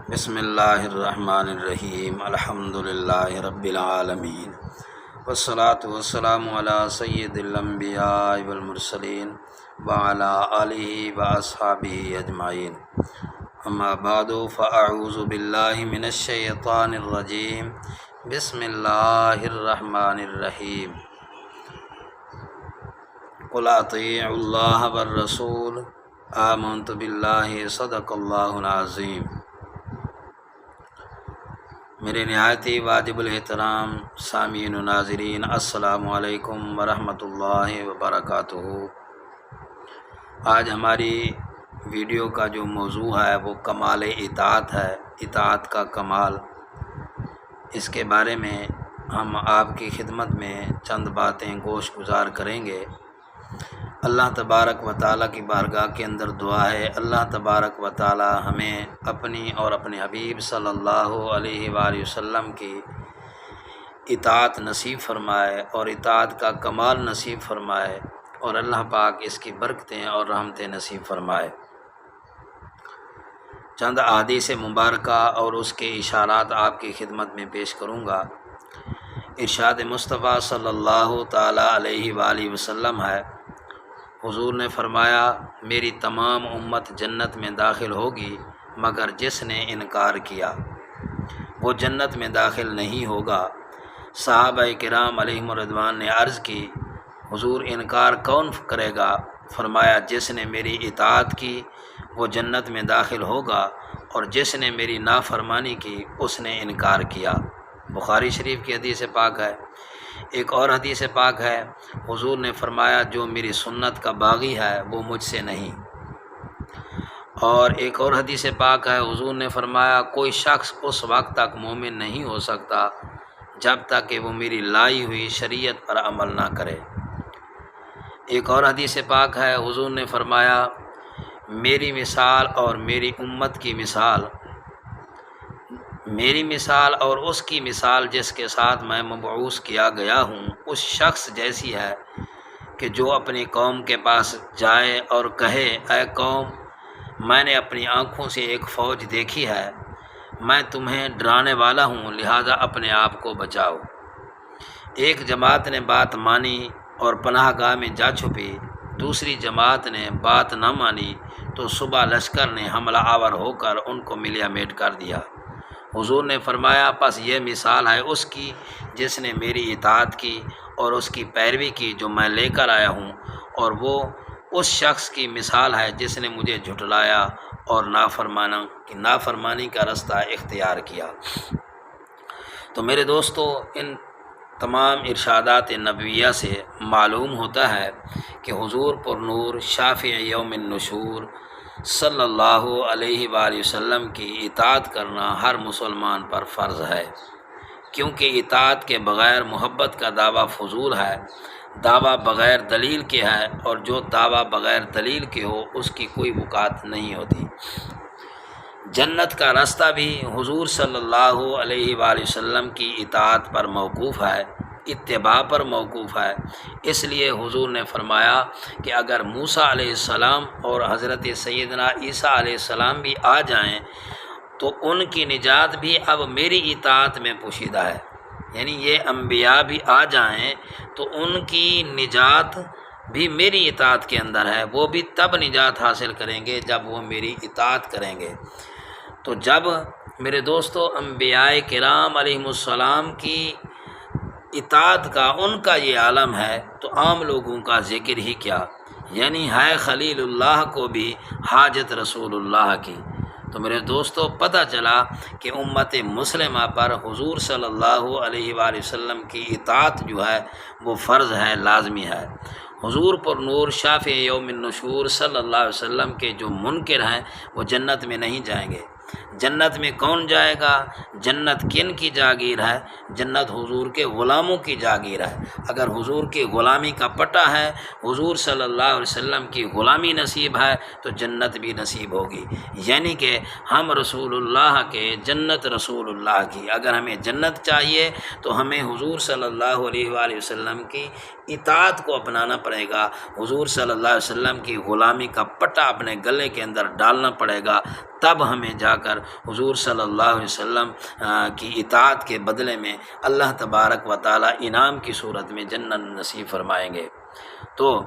بسم اللہ الرحمن الرحیم الحمد للہ رب العالمین والصلاة والسلام علی سید الانبیاء والمرسلین وعلی آلہ واصحابہ اجمعین اما بعد فاعوذ باللہ من الشیطان الرجیم بسم اللہ الرحمن الرحیم قل اطیعوا اللہ والرسول آمنت باللہ صدق اللہ العظیم۔ میرے نہایتی واجب الاحترام سامعین و ناظرین، السلام علیکم ورحمۃ اللہ وبرکاتہ۔ آج ہماری ویڈیو کا جو موضوع ہے وہ کمال اطاعت ہے، اطاعت کا کمال۔ اس کے بارے میں ہم آپ کی خدمت میں چند باتیں گوش گزار کریں گے۔ اللہ تبارک و تعالیٰ کی بارگاہ کے اندر دعا ہے، اللہ تبارک و تعالیٰ ہمیں اپنی اور اپنے حبیب صلی اللہ علیہ وآلہ وسلم کی اطاعت نصیب فرمائے اور اطاعت کا کمال نصیب فرمائے، اور اللہ پاک اس کی برکتیں اور رحمتیں نصیب فرمائے۔ چند احادیث مبارکہ اور اس کے اشارات آپ کی خدمت میں پیش کروں گا۔ ارشاد مصطفیٰ صلی اللہ تعالیٰ علیہ وآلہ وسلم ہے، حضور نے فرمایا میری تمام امت جنت میں داخل ہوگی مگر جس نے انکار کیا وہ جنت میں داخل نہیں ہوگا۔ صحابہ کرام علیہم الرضوان نے عرض کی، حضور انکار کون کرے گا؟ فرمایا جس نے میری اطاعت کی وہ جنت میں داخل ہوگا، اور جس نے میری نافرمانی کی اس نے انکار کیا۔ بخاری شریف کی حدیث پاک ہے۔ ایک اور حدیث پاک ہے، حضور نے فرمایا جو میری سنت کا باغی ہے وہ مجھ سے نہیں۔ اور ایک اور حدیث پاک ہے، حضور نے فرمایا کوئی شخص اس وقت تک مومن نہیں ہو سکتا جب تک کہ وہ میری لائی ہوئی شریعت پر عمل نہ کرے۔ ایک اور حدیث پاک ہے، حضور نے فرمایا میری مثال اور میری امت کی مثال، میری مثال اور اس کی مثال جس کے ساتھ میں مبعوث کیا گیا ہوں اس شخص جیسی ہے کہ جو اپنی قوم کے پاس جائے اور کہے اے قوم، میں نے اپنی آنکھوں سے ایک فوج دیکھی ہے، میں تمہیں ڈرانے والا ہوں، لہذا اپنے آپ کو بچاؤ۔ ایک جماعت نے بات مانی اور پناہ گاہ میں جا چھپی، دوسری جماعت نے بات نہ مانی تو صبح لشکر نے حملہ آور ہو کر ان کو ملیا میٹ کر دیا۔ حضور نے فرمایا پس یہ مثال ہے اس کی جس نے میری اطاعت کی اور اس کی پیروی کی جو میں لے کر آیا ہوں، اور وہ اس شخص کی مثال ہے جس نے مجھے جھٹلایا اور نافرمانی کا رستہ اختیار کیا۔ تو میرے دوستو، ان تمام ارشادات نبویہ سے معلوم ہوتا ہے کہ حضور پر نور شافع یوم النشور صلی اللہ علیہ وآلہ وسلم کی اطاعت کرنا ہر مسلمان پر فرض ہے، کیونکہ اطاعت کے بغیر محبت کا دعویٰ فضول ہے، دعویٰ بغیر دلیل کے ہے، اور جو دعویٰ بغیر دلیل کے ہو اس کی کوئی وقعت نہیں ہوتی۔ جنت کا راستہ بھی حضور صلی اللہ علیہ وآلہ وسلم کی اطاعت پر موقوف ہے، اتباع پر موقوف ہے۔ اس لیے حضور نے فرمایا کہ اگر موسیٰ علیہ السلام اور حضرت سیدنا عیسیٰ علیہ السلام بھی آ جائیں تو ان کی نجات بھی اب میری اطاعت میں پوشیدہ ہے، یعنی یہ انبیاء بھی آ جائیں تو ان کی نجات بھی میری اطاعت کے اندر ہے، وہ بھی تب نجات حاصل کریں گے جب وہ میری اطاعت کریں گے۔ تو جب میرے دوستو انبیاء کرام علیہم السلام کی اطاعت کا ان کا یہ عالم ہے تو عام لوگوں کا ذکر ہی کیا، یعنی ہے خلیل اللہ کو بھی حاجت رسول اللہ کی۔ تو میرے دوستو پتہ چلا کہ امت مسلمہ پر حضور صلی اللہ علیہ وآلہ وسلم کی اطاعت جو ہے وہ فرض ہے، لازمی ہے۔ حضور پر نور شافع یوم النشور صلی اللہ علیہ وسلم کے جو منکر ہیں وہ جنت میں نہیں جائیں گے۔ جنت میں کون جائے گا؟ جنت کن کی جاگیر ہے؟ جنت حضور کے غلاموں کی جاگیر ہے۔ اگر حضور کی غلامی کا پٹا ہے، حضور صلی اللہ علیہ وسلم کی غلامی نصیب ہے تو جنت بھی نصیب ہوگی، یعنی کہ ہم رسول اللہ کے، جنت رسول اللہ کی۔ اگر ہمیں جنت چاہیے تو ہمیں حضور صلی اللہ علیہ وآلہ وسلم کی اطاعت کو اپنانا پڑے گا، حضور صلی اللہ علیہ وسلم کی غلامی کا پٹا اپنے گلے کے اندر ڈالنا پڑے گا، تب ہمیں جا کر حضور صلی اللہ علیہ وسلم کی اطاعت کے بدلے میں اللہ تبارک و تعالی انعام کی صورت میں جنت نصیب فرمائیں گے۔ تو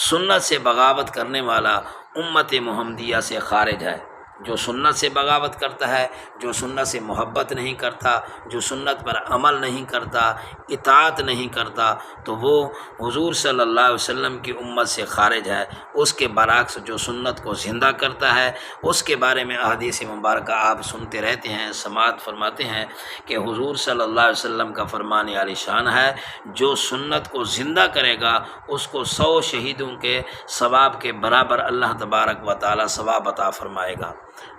سنت سے بغاوت کرنے والا امت محمدیہ سے خارج ہے۔ جو سنت سے بغاوت کرتا ہے، جو سنت سے محبت نہیں کرتا، جو سنت پر عمل نہیں کرتا، اطاعت نہیں کرتا، تو وہ حضور صلی اللہ علیہ وسلم کی امت سے خارج ہے۔ اس کے برعکس جو سنت کو زندہ کرتا ہے، اس کے بارے میں احادیث مبارکہ آپ سنتے رہتے ہیں، سماعت فرماتے ہیں کہ حضور صلی اللہ علیہ وسلم کا فرمان عالی شان ہے، جو سنت کو زندہ کرے گا اس کو 100 شہیدوں کے ثواب کے برابر اللہ تبارک و تعالی ثواب عطا فرمائے گا۔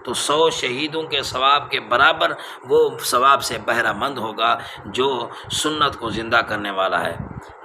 تو 100 شہیدوں کے ثواب کے برابر وہ ثواب سے بہرہ مند ہوگا جو سنت کو زندہ کرنے والا ہے۔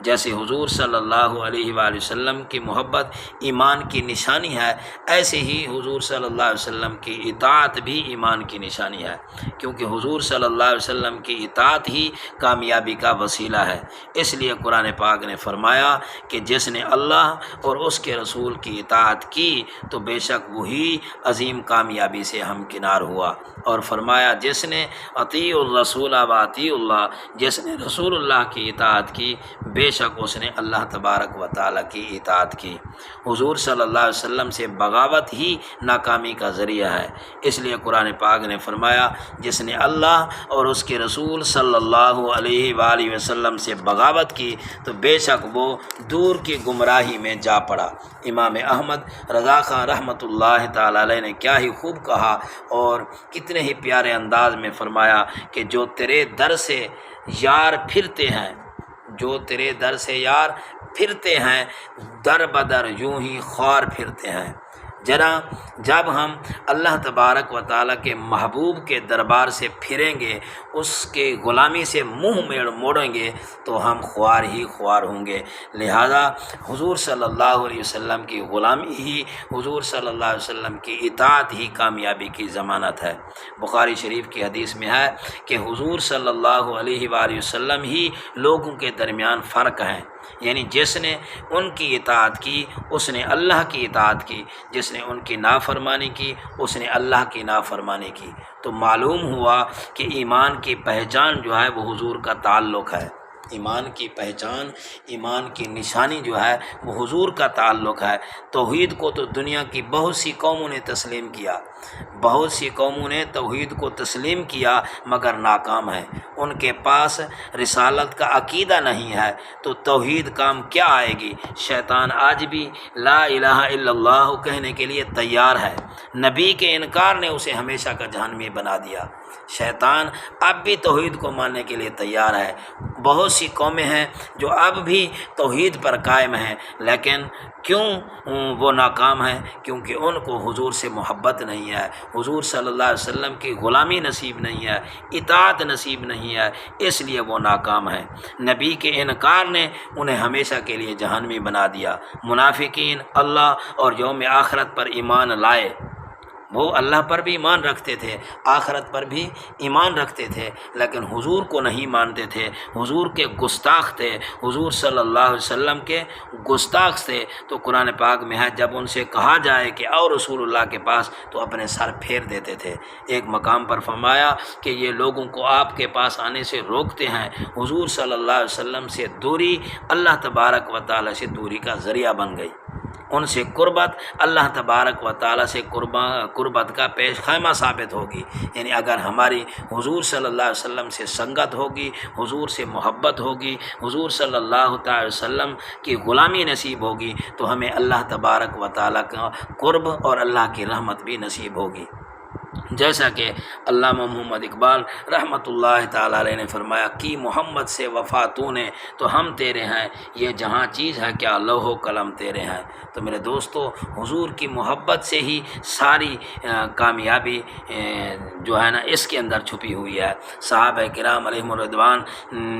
جیسے حضور صلی اللہ علیہ وآلہ وسلم کی محبت ایمان کی نشانی ہے، ایسے ہی حضور صلی اللہ علیہ وسلم کی اطاعت بھی ایمان کی نشانی ہے، کیونکہ حضور صلی اللہ علیہ وسلم کی اطاعت ہی کامیابی کا وسیلہ ہے۔ اس لیے قرآن پاک نے فرمایا کہ جس نے اللہ اور اس کے رسول کی اطاعت کی تو بے شک وہی عظیم کامیابی سے ہمکنار ہوا، اور فرمایا جس نے اطیعوا الرسول و اطیعوا اللہ، جس نے رسول اللہ کی اطاعت کی بے شک اس نے اللہ تبارک و تعالیٰ کی اطاعت کی۔ حضور صلی اللہ علیہ وسلم سے بغاوت ہی ناکامی کا ذریعہ ہے۔ اس لیے قرآن پاک نے فرمایا جس نے اللہ اور اس کے رسول صلی اللہ علیہ وآلہ وسلم سے بغاوت کی تو بے شک وہ دور کی گمراہی میں جا پڑا۔ امام احمد رضا خان رحمۃ اللہ تعالی علیہ نے کیا ہی خوب کہا اور کتنے ہی پیارے انداز میں فرمایا کہ جو تیرے در سے یار پھرتے ہیں، جو تیرے در سے یار پھرتے ہیں، در بدر یوں ہی خوار پھرتے ہیں۔ جب ہم اللہ تبارک و تعالیٰ کے محبوب کے دربار سے پھریں گے، اس کے غلامی سے منہ موڑیں گے تو ہم خوار ہی خوار ہوں گے۔ لہذا حضور صلی اللہ علیہ وسلم کی غلامی ہی، حضور صلی اللہ علیہ وسلم کی اطاعت ہی کامیابی کی ضمانت ہے۔ بخاری شریف کی حدیث میں ہے کہ حضور صلی اللہ علیہ وآلہ وسلم ہی لوگوں کے درمیان فرق ہیں، یعنی جس نے ان کی اطاعت کی اس نے اللہ کی اطاعت کی، جس نے ان کی نافرمانی کی اس نے اللہ کی نافرمانی کی۔ تو معلوم ہوا کہ ایمان کی پہچان جو ہے وہ حضور کا تعلق ہے، ایمان کی پہچان، ایمان کی نشانی جو ہے وہ حضور کا تعلق ہے۔ توحید کو تو دنیا کی بہت سی قوموں نے تسلیم کیا، بہت سی قوموں نے توحید کو تسلیم کیا مگر ناکام ہے، ان کے پاس رسالت کا عقیدہ نہیں ہے، تو توحید کام کیا آئے گی؟ شیطان آج بھی لا الہ الا اللہ کہنے کے لیے تیار ہے، نبی کے انکار نے اسے ہمیشہ کا جہنمی بنا دیا۔ شیطان اب بھی توحید کو ماننے کے لیے تیار ہے۔ بہت سی قومیں ہیں جو اب بھی توحید پر قائم ہیں، لیکن کیوں وہ ناکام ہیں؟ کیونکہ ان کو حضور سے محبت نہیں ہے، حضور صلی اللہ علیہ وسلم کی غلامی نصیب نہیں ہے، اطاعت نصیب نہیں ہے، اس لیے وہ ناکام ہیں۔ نبی کے انکار نے انہیں ہمیشہ کے لیے جہنمی بنا دیا۔ منافقین اللہ اور یوم آخرت پر ایمان لائے، وہ اللہ پر بھی ایمان رکھتے تھے، آخرت پر بھی ایمان رکھتے تھے، لیکن حضور کو نہیں مانتے تھے، حضور کے گستاخ تھے، حضور صلی اللہ علیہ وسلم کے گستاخ تھے۔ تو قرآن پاک میں ہے جب ان سے کہا جائے کہ آؤ رسول اللہ کے پاس تو اپنے سر پھیر دیتے تھے۔ ایک مقام پر فرمایا کہ یہ لوگوں کو آپ کے پاس آنے سے روکتے ہیں۔ حضور صلی اللہ علیہ وسلم سے دوری اللہ تبارک و تعالیٰ سے دوری کا ذریعہ بن گئی، ان سے قربت اللہ تبارک و تعالیٰ سے قربت کا پیش خیمہ ثابت ہوگی۔ یعنی اگر ہماری حضور صلی اللہ علیہ وسلم سے سنگت ہوگی، حضور سے محبت ہوگی، حضور صلی اللہ تعالی وسلم کی غلامی نصیب ہوگی تو ہمیں اللہ تبارک و تعالیٰ کا قرب اور اللہ کی رحمت بھی نصیب ہوگی۔ جیسا کہ علامہ محمد اقبال رحمۃ اللہ تعالی علیہ نے فرمایا کہ محمد سے وفا تو نے تو ہم تیرے ہیں، یہ جہاں چیز ہے کیا لوح و قلم تیرے ہیں۔ تو میرے دوستو، حضور کی محبت سے ہی ساری کامیابی جو ہے نا اس کے اندر چھپی ہوئی ہے۔ صحابہ کرام علیہم الرضوان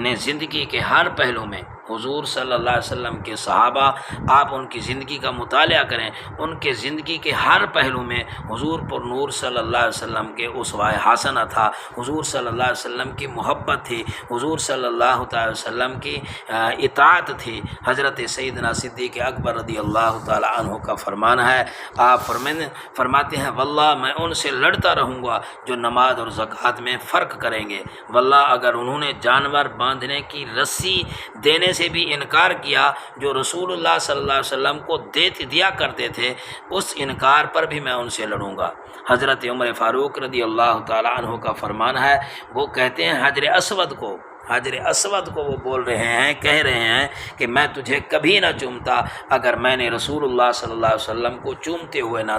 نے زندگی کے ہر پہلو میں حضور صلی اللہ علیہ وسلم کے صحابہ، آپ ان کی زندگی کا مطالعہ کریں، ان کے زندگی کے ہر پہلو میں حضور پر نور صلی اللہ علیہ وسلم کے اسوہ حسنہ تھا، حضور صلی اللہ علیہ وسلم کی محبت تھی، حضور صلی اللہ تعالی وسلم کی اطاعت تھی۔ حضرت سیدنا صدیق اکبر رضی اللہ تعالی عنہ کا فرمان ہے، آپ فرماتے ہیں واللہ میں ان سے لڑتا رہوں گا جو نماز اور زکوٰۃ میں فرق کریں گے، واللہ اگر انہوں نے جانور باندھنے کی رسی دینے سے بھی انکار کیا جو رسول اللہ صلی اللہ علیہ وسلم کو دیا کرتے تھے، اس انکار پر بھی میں ان سے لڑوں گا۔ حضرت عمر فاروق رضی اللہ تعالی عنہ کا فرمان ہے، وہ کہتے ہیں حجر اسود کو وہ بول رہے ہیں، کہہ رہے ہیں کہ میں تجھے کبھی نہ چومتا اگر میں نے رسول اللہ صلی اللہ علیہ وسلم کو چومتے ہوئے نہ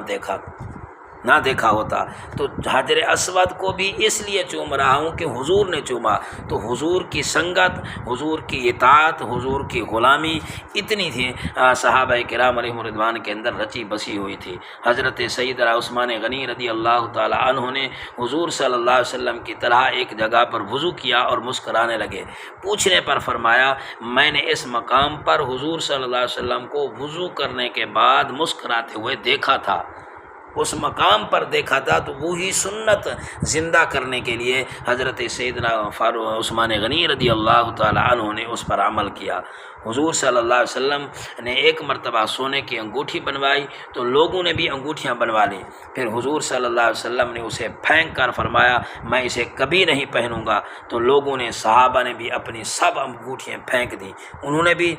دیکھا ہوتا، تو حجر اسود کو بھی اس لیے چوم رہا ہوں کہ حضور نے چوما، تو حضور کی سنگت، حضور کی اطاعت، حضور کی غلامی اتنی تھی صحابہ کرام علیہم رضوان کے اندر رچی بسی ہوئی تھی۔ حضرت سیدنا عثمان غنی رضی اللہ تعالی عنہ نے حضور صلی اللہ علیہ وسلم کی طرح ایک جگہ پر وضو کیا اور مسکرانے لگے، پوچھنے پر فرمایا میں نے اس مقام پر حضور صلی اللہ علیہ وسلم کو وضو کرنے کے بعد مسکراتے ہوئے دیکھا تھا، اس مقام پر دیکھا تھا، تو وہی سنت زندہ کرنے کے لیے حضرت سیدنا عثمان غنی رضی اللہ تعالی عنہ نے اس پر عمل کیا۔ حضور صلی اللہ علیہ وسلم نے ایک مرتبہ سونے کی انگوٹھی بنوائی تو لوگوں نے بھی انگوٹھیاں بنوا لیں، پھر حضور صلی اللہ علیہ وسلم نے اسے پھینک کر فرمایا میں اسے کبھی نہیں پہنوں گا، تو لوگوں نے، صحابہ نے بھی اپنی سب انگوٹھیاں پھینک دیں، انہوں نے بھی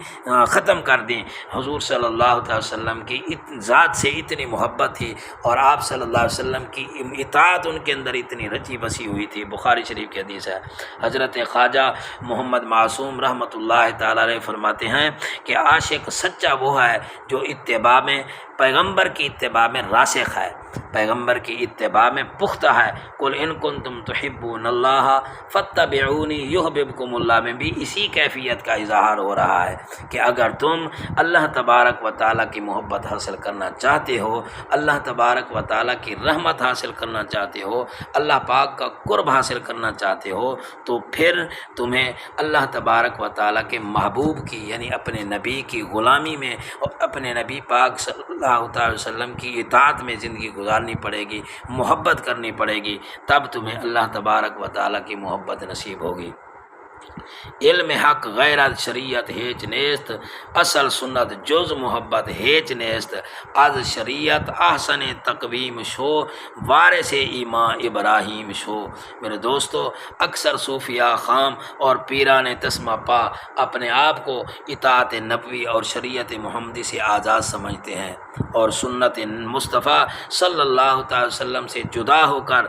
ختم کر دیں۔ حضور صلی اللہ علیہ وسلم کی ذات سے اتنی محبت تھی اور آپ صلی اللہ علیہ وسلم کی اطاعت ان کے اندر اتنی رچی بسی ہوئی تھی۔ بخاری شریف کی حدیث ہے، حضرت خواجہ محمد معصوم رحمۃ اللہ تعالی علیہ فرماتے ہیں کہ عاشق سچا وہ ہے جو اتباع میں، پیغمبر کی اتباع میں راسخ ہے، پیغمبر کی اتباع میں پختہ ہے۔ قل ان کنتم تحبون اللہ فاتبعونی یحببکم اللہ میں بھی اسی کیفیت کا اظہار ہو رہا ہے کہ اگر تم اللہ تبارک و تعالیٰ کی محبت حاصل کرنا چاہتے ہو، اللہ تبارک و تعالیٰ کی رحمت حاصل کرنا چاہتے ہو، اللہ پاک کا قرب حاصل کرنا چاہتے ہو، تو پھر تمہیں اللہ تبارک و تعالیٰ کے محبوب کی یعنی اپنے نبی کی غلامی میں اور اپنے نبی پاک صلی اللہ علیہ وسلم کی اطاعت میں زندگی گزارنی پڑے گی، محبت کرنی پڑے گی، تب تمہیں اللہ تبارک و تعالیٰ کی محبت نصیب ہوگی۔ علم حق غیرت شریعت ہیچ نیست، اصل سنت جز محبت ہیچ نیست، از شریعت احسن تقویم شو، وارث ایمان ابراہیم شو۔ میرے دوستو، اکثر صوفیاء خام اور پیران تسمہ پا اپنے آپ کو اطاعت نبوی اور شریعت محمدی سے آزاد سمجھتے ہیں اور سنت مصطفیٰ صلی اللہ تعالی وسلم سے جدا ہو کر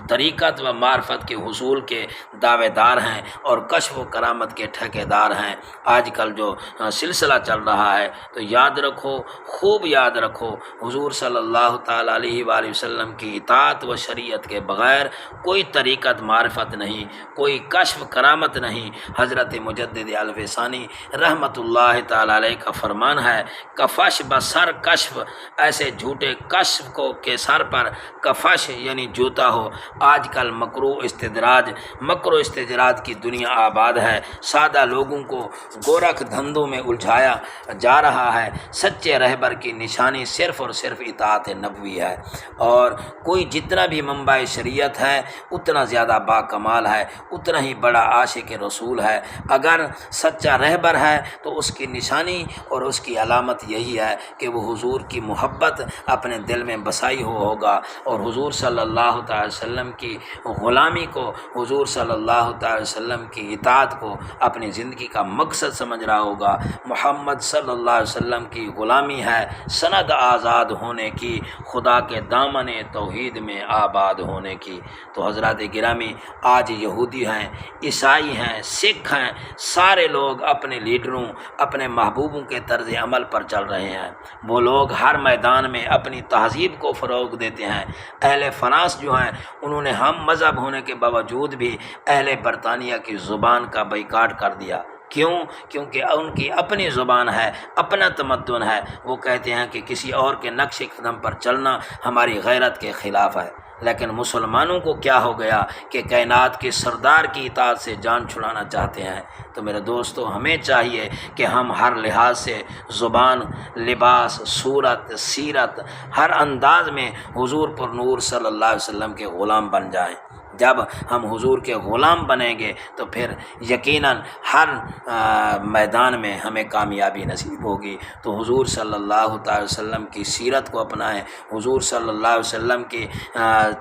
طریقت و معرفت کے حصول کے دعوے دار ہیں اور کشف و کرامت کے ٹھیکیدار ہیں۔ آج کل جو سلسلہ چل رہا ہے تو یاد رکھو، خوب یاد رکھو، حضور صلی اللہ تعالی علیہ وآلہ وسلم کی اطاعت و شریعت کے بغیر کوئی طریقت معرفت نہیں، کوئی کشف کرامت نہیں۔ حضرت مجدد الف ثانی رحمۃ اللہ تعالی علیہ کا فرمان ہے، کفش بسر کشف، ایسے جھوٹے کشف کو کے سر پر کفش یعنی جوتا ہو۔ آج کل مکرو استدراج کی دنیا آباد ہے، سادہ لوگوں کو گورکھ دھندوں میں الجھایا جا رہا ہے۔ سچے رہبر کی نشانی صرف اور صرف اطاعت نبوی ہے، اور کوئی جتنا بھی منبع شریعت ہے اتنا زیادہ با کمال ہے، اتنا ہی بڑا عاشق رسول ہے۔ اگر سچا رہبر ہے تو اس کی نشانی اور اس کی علامت یہی ہے کہ وہ حضور کی محبت اپنے دل میں بسائی ہوگا اور حضور صلی اللہ تعالی وسلم کی غلامی کو، حضور صلی اللہ تعالی وسلم کی اطاعت کو اپنی زندگی کا مقصد سمجھ رہا ہوگا۔ محمد صلی اللہ علیہ وسلم کی غلامی ہے سند آزاد ہونے کی، خدا کے دامن توحید میں آباد ہونے کی۔ تو حضرات گرامی، آج یہودی ہیں، عیسائی ہیں، سکھ ہیں، سارے لوگ اپنے لیڈروں، اپنے محبوبوں کے طرز عمل پر چل رہے ہیں۔ وہ لوگ ہر میدان میں اپنی تہذیب کو فروغ دیتے ہیں۔ اہل فرانس جو ہیں، انہوں نے ہم مذہب ہونے کے باوجود بھی اہل برطانیہ کی زبان کا بائیکاٹ کر دیا۔ کیوں؟ کیونکہ ان کی اپنی زبان ہے، اپنا تمدن ہے۔ وہ کہتے ہیں کہ کسی اور کے نقش قدم پر چلنا ہماری غیرت کے خلاف ہے۔ لیکن مسلمانوں کو کیا ہو گیا کہ کائنات کے سردار کی اطاعت سے جان چھڑانا چاہتے ہیں۔ تو میرے دوستو، ہمیں چاہیے کہ ہم ہر لحاظ سے زبان، لباس، صورت، سیرت، ہر انداز میں حضور پر نور صلی اللہ علیہ وسلم کے غلام بن جائیں۔ جب ہم حضور کے غلام بنیں گے تو پھر یقیناً ہر میدان میں ہمیں کامیابی نصیب ہوگی۔ تو حضور صلی اللہ تعالی وسلم کی سیرت کو اپنائیں، حضور صلی اللہ علیہ وسلم کی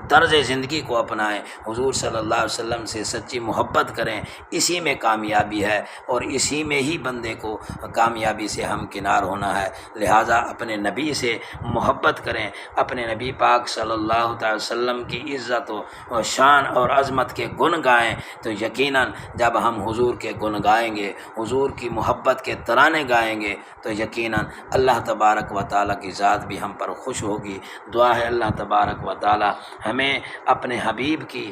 طرز زندگی کو اپنائیں، حضور صلی اللہ علیہ وسلم سے سچی محبت کریں۔ اسی میں کامیابی ہے اور اسی میں ہی بندے کو کامیابی سے ہمکنار ہونا ہے۔ لہٰذا اپنے نبی سے محبت کریں، اپنے نبی پاک صلی اللہ تعالی وسلم کی عزت و شان اور عظمت کے گن گائیں۔ تو یقیناً جب ہم حضور کے گن گائیں گے، حضور کی محبت کے ترانے گائیں گے، تو یقیناً اللہ تبارک و تعالیٰ کی ذات بھی ہم پر خوش ہوگی۔ دعا ہے اللہ تبارک و تعالیٰ ہمیں اپنے حبیب کی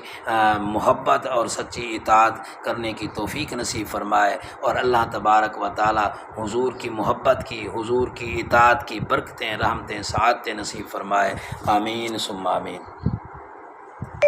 محبت اور سچی اطاعت کرنے کی توفیق نصیب فرمائے، اور اللہ تبارک و تعالیٰ حضور کی محبت کی، حضور کی اطاعت کی برکتیں، رحمتیں، سعادتیں نصیب فرمائے۔ آمین ثم آمین۔